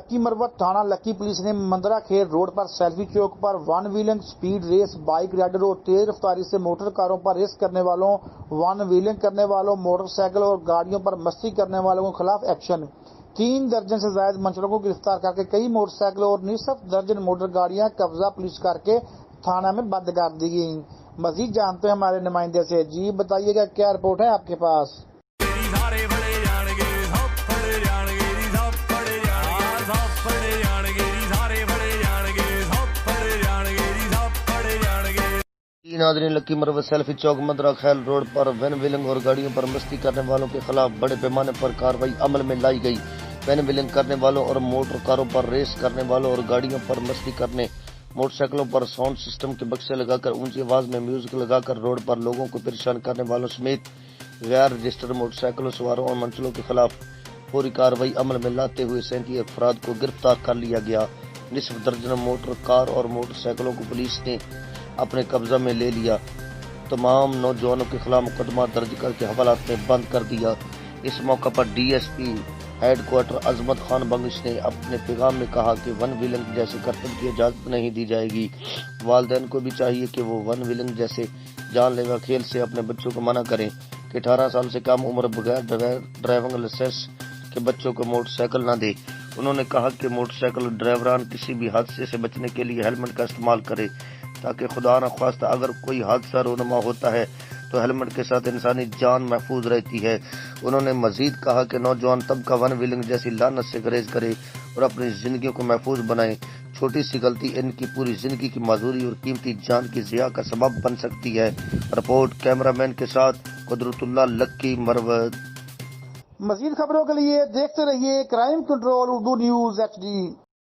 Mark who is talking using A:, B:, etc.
A: लक्की मरवत थाना लक्की पुलिस ने मंदरा खेर रोड पर सेल्फी चौक पर one wheeling speed race bike rider और तेज रफ्तारी से मोटर कारों पर रेस करने वालों, वन व्हीलिंग करने वालों, मोटरसाइकिल और गाड़ियों पर मस्ती करने वालों के खिलाफ एक्शन। 3 दर्जन से ज्यादा मंचलों को गिरफ्तार करके कई मोटरसाइकिल और निसफ दर्जन मोटर गाड़ियां कब्जा पुलिस करके थाना में बंद कर दी गई। मजीद जानते हैं हमारे नुमाइंदे से। जी बताइएगा, क्या रिपोर्ट है आपके पास?
B: नाज़रीन, लक्की मरवत सेल्फी चौक मंदरा खेल रोड पर वैन व्हीलिंग और गाड़ियों पर मस्ती करने वालों के खिलाफ बड़े पैमाने पर कार्रवाई अमल में लाई गई। वैन व्हीलिंग करने वालों और मोटर कारों पर रेस करने वालों और गाड़ियों पर मस्ती करने, मोटरसाइकिलों पर साउंड सिस्टम के बक्से लगाकर ऊंची आवाज में म्यूजिक लगाकर रोड पर लोगों को परेशान करने वालों समेत गैर रजिस्टर्ड मोटरसाइकिलों सवारों और मंचलों के खिलाफ पूरी कार्रवाई अमल में लाते हुए 37 अफराद को गिरफ्तार कर लिया गया। निसफ दर्जन मोटर कार और मोटरसाइकिलों को पुलिस ने अपने कब्जा में ले लिया। तमाम नौजवानों के खिलाफ मुकदमा दर्ज करके हवालात में बंद कर दिया। इस मौके पर डीएसपी हेडक्वार्टर अजमत खान बंगिश ने अपने पैगाम में कहा कि वन व्हीलिंग जैसे करतब की इजाजत नहीं दी जाएगी। वालिदैन को भी चाहिए कि वो वन व्हीलिंग जैसे जानलेवा खेल से अपने बच्चों को मना करें कि 18 साल से कम उम्र बगैर ड्राइविंग लाइसेंस के बच्चों को मोटरसाइकिल न दे। उन्होंने कहा कि मोटरसाइकिल ड्राइवरान किसी भी हादसे से बचने के लिए हेलमेट का इस्तेमाल करे ताकि खुदा न ख्वास्ता अगर कोई हादसा रोनमा होता है तो हेलमेट के साथ इंसानी जान महफूज रहती है। उन्होंने मजीद कहा कि नौजवान तबका वन व्हीलिंग जैसी लानत से गुरेज करे और अपनी जिंदगी को महफूज बनाए। छोटी सी गलती इनकी पूरी जिंदगी की माजूरी और कीमती जान की ज़िया का सबब बन सकती है। रिपोर्ट कैमरामैन के साथ कुदरतुल्लाह, लक्की मरवत।
A: मजीद खबरों के लिए देखते रहिए crime control Urdu news HD।